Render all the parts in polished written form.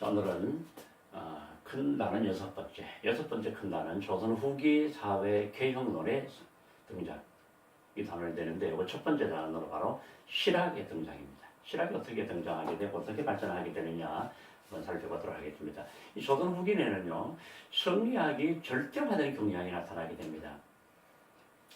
오늘은 큰 단어는 여섯 번째 큰 단어는 조선 후기 사회 개혁론의 등장. 이 단어를 내는데 이거 첫 번째 단어로 바로 실학의 등장입니다. 실학이 어떻게 등장하게 되고 어떻게 발전하게 되느냐 한번 살펴보도록 하겠습니다. 이 조선 후기에는요 성리학이 절대화된 경향이 나타나게 됩니다.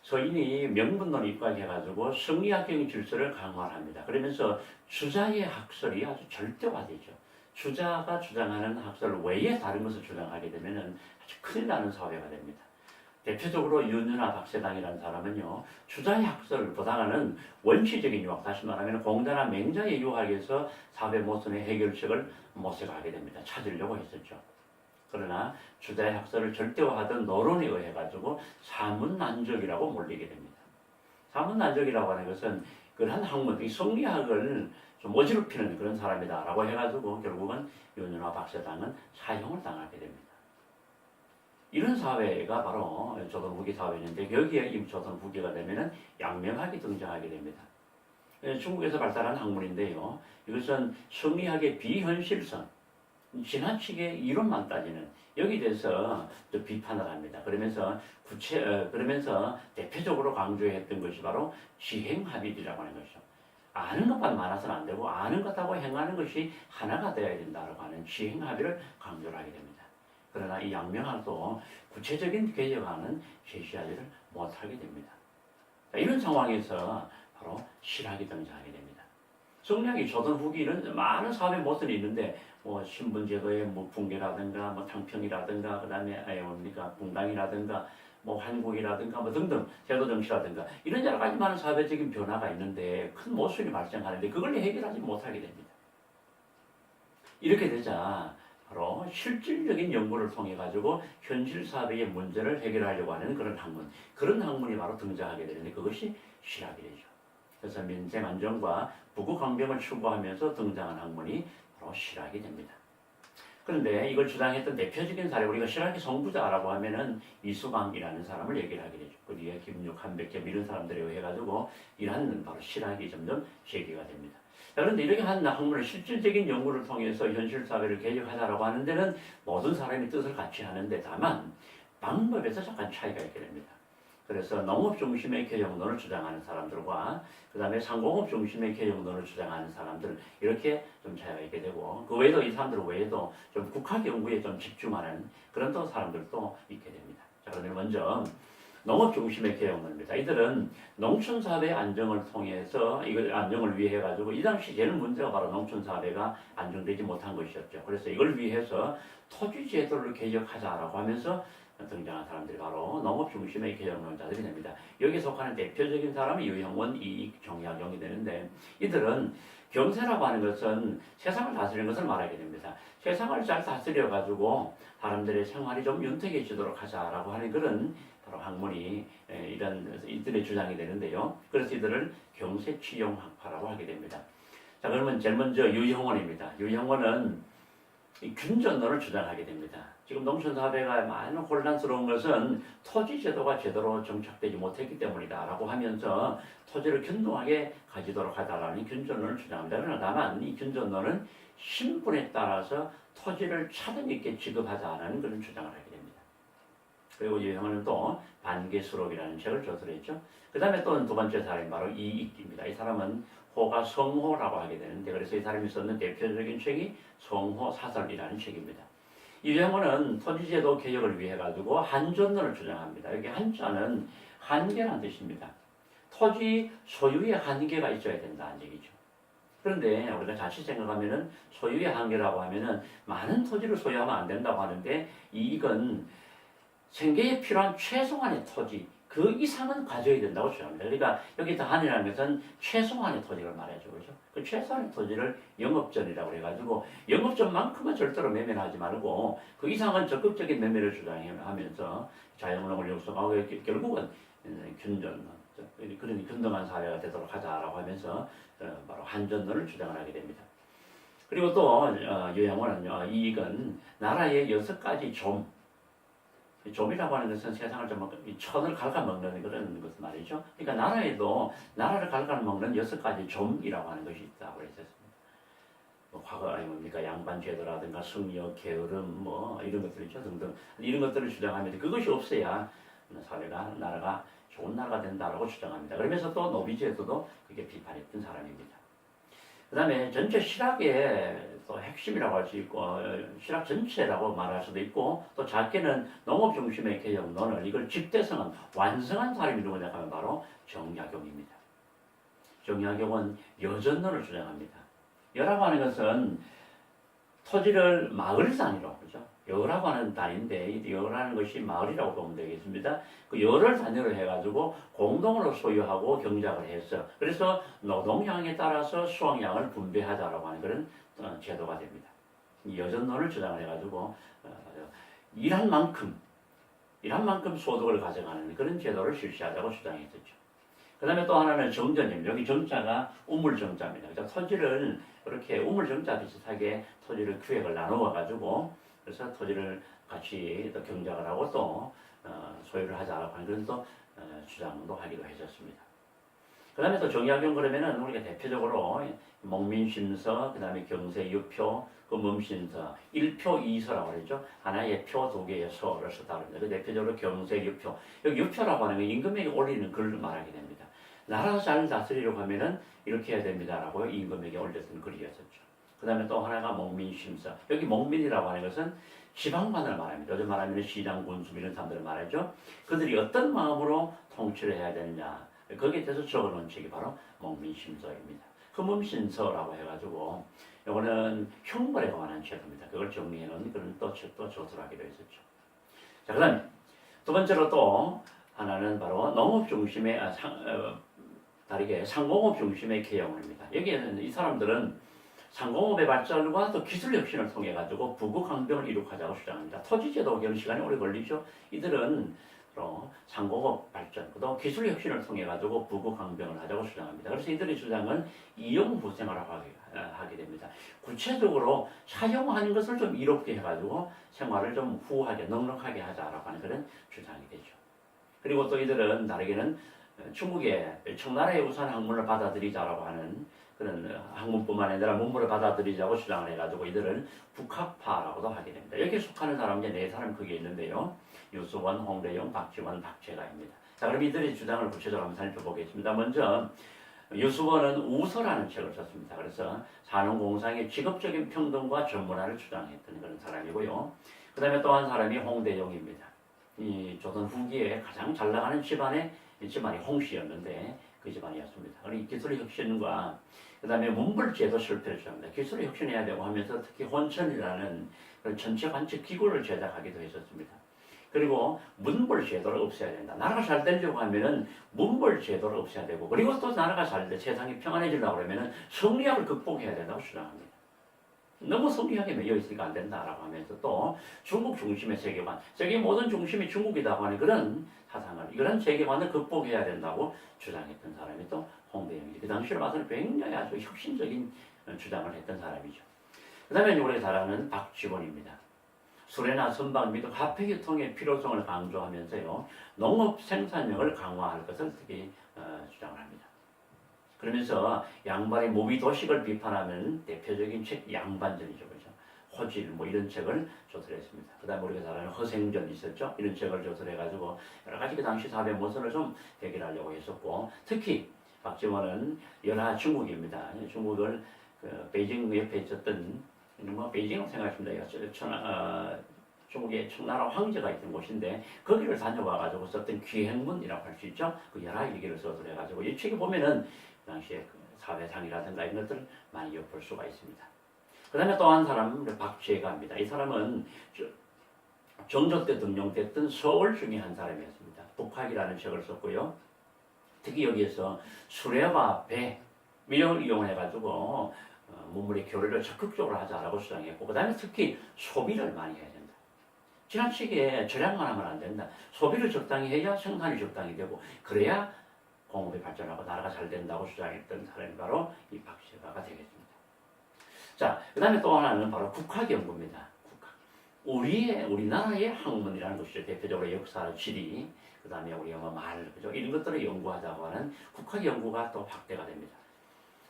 서인이 명분론을 입각해가지고 성리학적인 질서를 강화합니다. 그러면서 주자의 학설이 아주 절대화되죠. 주자가 주장하는 학설 외에 다른 것을 주장하게 되면 아주 큰일 나는 사회가 됩니다. 대표적으로 윤유나 박세당이라는 사람은요, 주자의 학설보다는 원시적인 유학, 다시 말하면 공자나 맹자의 유학에서 사회 모순의 해결책을 모색하게 됩니다. 찾으려고 했었죠. 그러나 주자의 학설을 절대화하던 노론에 의해 가지고 사문난적이라고 몰리게 됩니다. 사문난적이라고 하는 것은 그한 학문, 이 성리학을 좀 어지럽히는 그런 사람이다라고 해가지고 결국은 윤유나 박세당은 사형을 당하게 됩니다. 이런 사회가 바로 조선 후기 사회인데 여기에 이 조선 후기가 되면은 양명학이 등장하게 됩니다. 중국에서 발달한 학문인데요. 이것은 성리학의 비현실성, 지나치게 이론만 따지는 여기 대해서 또 비판을 합니다. 그러면서 대표적으로 강조했던 것이 바로 지행합의라고 하는 것이죠. 아는 것만 많아서는 안 되고 아는 것하고 행하는 것이 하나가 되어야 된다고 하는 지행합의를 강조를 하게 됩니다. 그러나 이 양명학도 구체적인 개혁안은 제시하지를 못하게 됩니다. 이런 상황에서 바로 실학이 등장하게 됩니다. 성리학이 조선 후기는 많은 사회 모순이 있는데 신분제도의 붕괴라든가 탕평이라든가 그다음에 붕당이라든가 한국이라든가 등등 제도정치라든가 이런 여러 가지 많은 사회적인 변화가 있는데 큰 모순이 발생하는데 그걸 해결하지 못하게 됩니다. 이렇게 되자 바로 실질적인 연구를 통해 가지고 현실 사회의 문제를 해결하려고 하는 그런 학문이 바로 등장하게 되는데 그것이 실학이 되죠. 그래서 민생안정과 부국강병을 추구하면서 등장한 학문이 바로 실학이 됩니다. 그런데 이걸 주장했던 대표적인 사례, 우리가 실학의 성부자라고 하면은 이수방이라는 사람을 얘기를 하게 되죠. 그 뒤에 김육, 한백점 이런 사람들에 의해 가지고 이러한 바로 실학이 점점 제기가 됩니다. 그런데 이렇게 한 학문을 실질적인 연구를 통해서 현실 사회를 개혁하자라고 하는 데는 모든 사람이 뜻을 같이 하는데 다만 방법에서 잠깐 차이가 있게 됩니다. 그래서 농업 중심의 개혁론을 주장하는 사람들과 그 다음에 상공업 중심의 개혁론을 주장하는 사람들 이렇게 좀 차이가 있게 되고 그 외에도 이 사람들 외에도 좀 국학 연구에 좀 집중하는 그런 또 사람들도 있게 됩니다. 자, 그러면 먼저 농업 중심의 개혁론입니다. 이들은 농촌 사회 안정을 통해서 이걸 안정을 위해 가지고 이 당시 제일 문제가 바로 농촌 사회가 안정되지 못한 것이었죠. 그래서 이걸 위해서 토지 제도를 개혁하자라고 하면서 등장한 사람들이 바로 농업 중심의 개혁론자들이 됩니다. 여기에 속하는 대표적인 사람은 유형원, 이익, 정약용이 되는데 이들은 경세라고 하는 것은 세상을 다스리는 것을 말하게 됩니다. 세상을 잘 다스려 가지고 사람들의 생활이 좀 윤택해지도록 하자라고 하는 그런 바로 학문이 이런 이들의 주장이 되는데요. 그래서 이들을 경세치용학파라고 하게 됩니다. 자, 그러면 제일 먼저 유형원입니다. 유형원은 균전론을 주장하게 됩니다. 지금 농촌 사회가 많은 혼란스러운 것은 토지 제도가 제대로 정착되지 못했기 때문이다라고 하면서 토지를 균등하게 가지도록 하자라는 균전론을 주장합니다. 그러나 다만 이 균전론은 신분에 따라서 토지를 차등 있게 지급하자는 그런 주장을 하게 됩니다. 그리고 유형은 또 반개수록이라는 책을 저술했죠. 그 다음에 또 두 번째 사람이 바로 이익입니다. 이 사람은 호가 성호라고 하게 되는데 그래서 이 사람이 썼는 대표적인 책이 성호 사설이라는 책입니다. 유형원은 토지제도 개혁을 위해 가지고 한전론을 주장합니다. 여기 한자는 한계라는 뜻입니다. 토지 소유의 한계가 있어야 된다는 얘기죠. 그런데 우리가 자칫 생각하면은 소유의 한계라고 하면은 많은 토지를 소유하면 안 된다고 하는데 이건 생계에 필요한 최소한의 토지 그 이상은 가져야 된다고 주장합니다. 그러니까 여기 한이라는 것은 최소한의 토지를 말해줘, 그렇죠? 그 최소한의 토지를 영업전이라고 해가지고 영업전만큼은 절대로 매매를 하지 말고 그 이상은 적극적인 매매를 주장하면서 자연농업을 육성하고 결국은 균전, 그런 균등한 사회가 되도록 하자라고 하면서 바로 한전론을 주장을 하게 됩니다. 그리고 또 유형원은 이익은 나라의 6가지 좀이라고 하는 것은 세상을 좀 천을 갉아먹는 그런 것 말이죠. 그러니까 나라를 갉아먹는 6가지 좀이라고 하는 것이 있다고 했었습니다. 과거 아니 뭡니까 양반제도라든가 성리학 게으름 뭐 이런 것들 있죠 등등 이런 것들을 주장합니다. 그것이 없어야 사회가 나라가 좋은 나라가 된다라고 주장합니다. 그러면서 또 노비제도도 그게 비판했던 사람입니다. 그 다음에 전체 실학의 또 핵심이라고 할 수 있고 실학 전체라고 말할 수도 있고 또 작게는 농업 중심의 개혁론을 이걸 집대성한 완성한 사람이 누구냐 하면 바로 정약용입니다. 정약용은 여전론을 주장합니다. 여라고 하는 것은 토지를 마을 단위로 그죠? 여라고 하는 단위인데 이 여라는 것이 마을이라고 보면 되겠습니다. 그 여를 단위로 해가지고 공동으로 소유하고 경작을 해서 그래서 노동량에 따라서 수확량을 분배하자라고 하는 그런 제도가 됩니다. 이 여전론을 주장을 해가지고 일한 만큼 소득을 가져가는 그런 제도를 실시하자고 주장했었죠. 그 다음에 또 하나는 정전입니다. 여기 정자가 우물정자입니다. 그래서 토지를 이렇게 우물정자 비슷하게 토지를 규획을 나누어가지고 그래서 토지를 같이 또 경작을 하고 또 소유를 하자라고 하는 그런 또 주장도 하기도 했었습니다. 그 다음에 또 정약용 그러면은 우리가 대표적으로 목민심서, 그 다음에 경세유표, 금음신서, 1표 2서라고 그러죠. 하나의 표, 두 개의 서를 썼다고 합니다. 그 대표적으로 경세유표. 여기 유표라고 하는 건 임금에게 올리는 글을 말하게 됩니다. 나라 잘 다스리려고 하면은 이렇게 해야 됩니다라고 임금에게 올렸던 글이었었죠. 그 다음에 또 하나가 목민심서. 여기 목민이라고 하는 것은 지방관을 말합니다. 요즘 말하면 시장, 군수 이런 사람들을 말하죠. 그들이 어떤 마음으로 통치를 해야 되느냐. 거기에 대해서 적어놓은 책이 바로 목민심서입니다. 금음신서라고 해가지고 이거는 형벌에 관한 제도입니다. 그걸 정리해놓은 그런 또 책도 저술하기로 했었죠. 자, 그다음에 두 번째로 또 하나는 바로 농업 중심의 다르게 상공업 중심의 개혁론입니다. 여기에는 이 사람들은 상공업의 발전과 또 기술 혁신을 통해 가지고 부국 강병을 이룩하자고 주장합니다. 토지제도 개혁 시간이 오래 걸리죠. 이들은 상공업 발전, 또 기술 혁신을 통해 가지고 부국 강병을 하자고 주장합니다. 그래서 이들의 주장은 이용후생활을 하게 됩니다. 구체적으로 사용하는 것을 좀 이롭게 해가지고 생활을 좀 후하게 넉넉하게 하자라고 하는 그런 주장이 되죠. 그리고 또 이들은 다르게는 중국의 청나라의 우선 학문을 받아들이자라고 하는 그런 학문뿐만 아니라 문물을 받아들이자고 주장을 해가지고 이들은 북학파라고도 하게 됩니다. 여기에 속하는 사람이 네 사람이 크게 있는데요. 유수원, 홍대용, 박지원, 박재가입니다. 자, 그럼 이들의 주장을 구체적으로 한번 살펴보겠습니다. 먼저 유수원은 우서라는 책을 썼습니다. 그래서 산업공상의 직업적인 평등과 전문화를 주장했던 그런 사람이고요. 그 다음에 또 한 사람이 홍대용입니다. 이 조선 후기에 가장 잘 나가는 집안이 홍씨였는데 그 집안이었습니다. 그리고 기술 혁신과 그 다음에 문벌제도 실패를 주장합니다. 기술 혁신해야 되고 하면서 특히 혼천이라는 그런 전체 관측 기구를 제작하기도 했었습니다. 그리고 문벌 제도를 없애야 된다. 나라가 잘 되려고 하면은 문벌 제도를 없애야 되고, 그리고 또 나라가 잘 돼, 세상이 평안해지려고 그러면은 성리학을 극복해야 된다고 주장합니다. 너무 성리학에 매여 있으니까 안 된다라고 하면서 또 중국 중심의 세계관, 세계 모든 중심이 중국이라고 하는 그런 사상을, 이런 세계관을 극복해야 된다고 주장했던 사람이 또 홍대영이죠. 그 당시로 봐서는 굉장히 아주 혁신적인 주장을 했던 사람이죠. 그 다음에 우리가 잘 아는 박지원입니다. 수레나 선박 및 화폐유통의 필요성을 강조하면서요, 농업 생산력을 강화할 것을 특히 주장을 합니다. 그러면서 양반의 모비 도식을 비판하는 대표적인 책 양반전이죠, 그죠? 호질 뭐 이런 책을 조설했습니다. 그다음에 우리가 잘 아는 허생전 있었죠, 이런 책을 조설해가지고 여러 가지 그 당시 사회 모순을 좀 해결하려고 했었고, 특히 박지원은 연하 중국입니다. 중국을 베이징 옆에 있었던 뭐 베이징이라고 생각하십니다. 중국의 청나라 황제가 있던 곳인데 거기를 다녀와가지고 썼던 기행문이라고 할 수 있죠. 그 여러 얘기를 써서 해가지고 이 책에 보면은 그 당시에 그 사회상이라든가 이런 것들을 많이 엿볼 수가 있습니다. 그 다음에 또 한 사람 박재가입니다. 이 사람은 정조 때 등용됐던 서울 중에 한 사람이었습니다. 북학이라는 책을 썼고요. 특히 여기에서 수레와 배 이걸 이용해가지고 문물의 교류를 적극적으로 하자라고 주장했고, 그 다음에 특히 소비를 많이 해야 된다. 지나치게 절약만 하면 안 된다. 소비를 적당히 해야 생산이 적당히 되고, 그래야 공업이 발전하고 나라가 잘 된다고 주장했던 사람이 바로 이 박재가가 되겠습니다. 자, 그 다음에 또 하나는 바로 국학연구입니다. 국학. 우리나라의 학문이라는 것이죠. 대표적으로 역사, 지리, 그 다음에 우리 말, 그죠? 이런 것들을 연구하자고 하는 국학연구가 또 확대가 됩니다.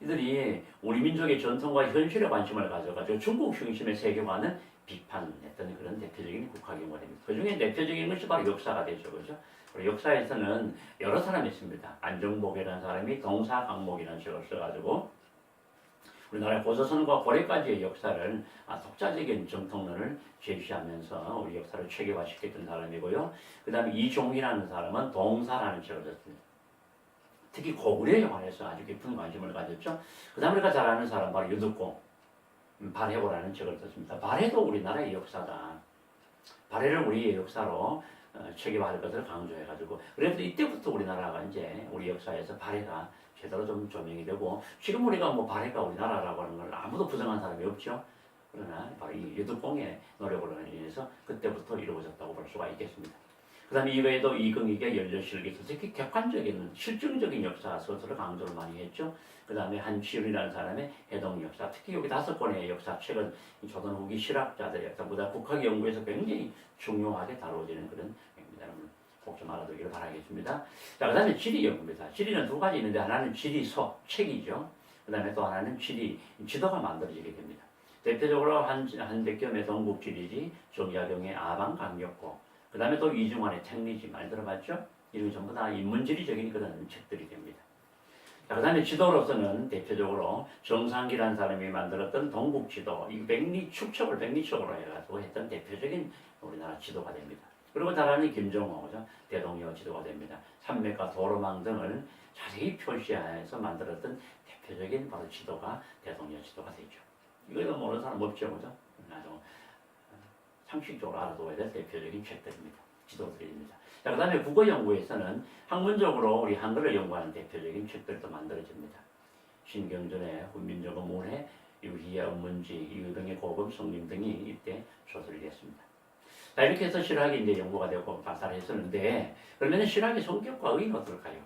이들이 우리 민족의 전통과 현실에 관심을 가져가지고 중국 중심의 세계관을 비판했던 그런 대표적인 국가 경우가 됩니다. 그 중에 대표적인 것이 바로 역사가 되죠. 그죠? 역사에서는 여러 사람이 있습니다. 안정복이라는 사람이 동사강목이라는 책을 써가지고 우리나라 고조선과 고려까지의 역사를 독자적인 정통론을 제시하면서 우리 역사를 체계화시켰던 사람이고요. 그 다음에 이종희라는 사람은 동사라는 책을 썼습니다. 특히 고구려에 관해서 아주 깊은 관심을 가졌죠. 그 다음에 우리가 잘 아는 사람 바로 유득공, 발해고라는 책을 썼습니다. 발해도 우리나라의 역사다. 발해를 우리의 역사로 체계화할 것을 강조해가지고 그래서 이때부터 우리나라가 이제 우리 역사에서 발해가 제대로 좀 조명이 되고 지금 우리가 뭐 발해가 우리나라라고 하는 걸 아무도 부정한 사람이 없죠. 그러나 바로 이 유득공의 노력으로 인해서 그때부터 이루어졌다고 볼 수가 있겠습니다. 그 다음에 이외에도 이긍익의 연려실기서 특히 객관적인 실증적인 역사 소설을 강조를 많이 했죠. 그 다음에 한치윤이라는 사람의 해동 역사, 특히 여기 5권의 역사책은 조선 후기 실학자들의 역사보다 국학 연구에서 굉장히 중요하게 다뤄지는 그런 겁니다. 여러분 꼭 좀 알아두기를 바라겠습니다. 자, 그 다음에 지리 연구입니다. 지리는 두 가지 있는데 하나는 지리서, 책이죠. 그 다음에 또 하나는 지리, 지도가 만들어지게 됩니다. 대표적으로 한백겸의 동국지리지, 정약용의 아방강력고, 그 다음에 또 이중환의 택리지 많이 들어봤죠? 이런 전부 다 인문지리적인 그런 책들이 됩니다. 자, 그 다음에 지도로서는 대표적으로 정상기라는 사람이 만들었던 동국지도, 이 백리축척을 백리척으로 해가지고 했던 대표적인 우리나라 지도가 됩니다. 그리고 다른 김정호죠. 대동여 지도가 됩니다. 산맥과 도로망 등을 자세히 표시해서 만들었던 대표적인 바로 지도가 대동여 지도가 되죠. 이거 모르는 사람 없죠, 그죠? 아주 상식적으로 알아둬야 될 대표적인 책들입니다. 지도들입니다. 자, 그 다음에 국어 연구에서는 학문적으로 우리 한글을 연구하는 대표적인 책들도 만들어집니다. 신경전의 훈민정음 문해, 유희의 업문지, 이유등의 고금 성림 등이 이때 소설이 됐습니다. 자, 이렇게 해서 실학이 이제 연구가 되고 발달했었는데, 그러면 실학의 성격과 의의는 어떨까요?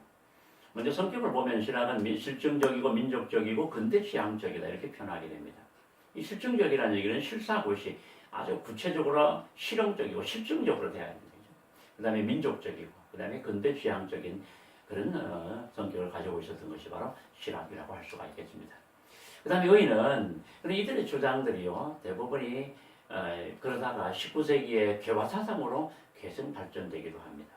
먼저 성격을 보면 실학은 실증적이고 민족적이고 근대지향적이다 이렇게 표현하게 됩니다. 이 실증적이라는 얘기는 실사고시 아주 구체적으로 실용적이고 실증적으로 돼야 됩니다. 그 다음에 민족적이고, 그 다음에 근대지향적인 그런 성격을 가지고 있었던 것이 바로 실학이라고 할 수가 있겠습니다. 그 다음에 의의는 이들의 주장들이요 대부분이 그러다가 19세기의 개화사상으로 계속 발전되기도 합니다.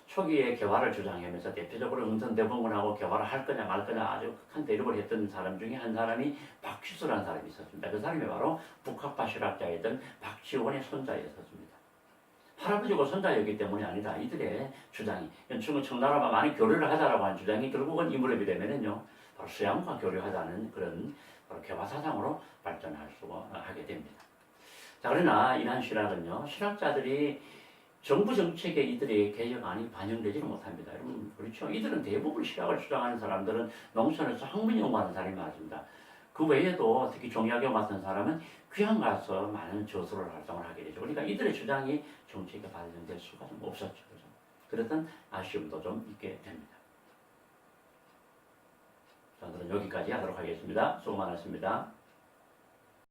초기에 개화를 주장하면서 대표적으로 응선대본군하고 개화를 할 거냐 말 거냐 아주 극한 대립을 했던 사람 중에 한 사람이 박취수라는 사람이 있었습니다. 그 사람이 바로 북학파 실학자이던 박지원의 손자였었습니다. 할아버지고 손자였기 때문이 아니다. 이들의 주장이 청나라와 많이 교류를 하자라고 하는 주장이 결국은 이 무렵이 되면은요 바로 서양과 교류하자는 그런 바로 개화사상으로 발전할 수가 하게 됩니다. 자, 그러나 이러한 실학은요 실학자들이 정부 정책에 이들의 개혁안이 반영되지는 못합니다. 여러분 그렇죠? 이들은 대부분 실학을 주장하는 사람들은 농촌에서 학문 연구하는 사람이 많습니다. 그 외에도 특히 종약용 같은 사람은 귀향 가서 많은 저술을 활동을 하게 되죠. 그러니까 이들의 주장이 정책에 반영될 수가 좀 없었죠. 그죠? 그랬던 아쉬움도 좀 있게 됩니다. 자, 오늘은 여기까지 하도록 하겠습니다. 수고 많으셨습니다.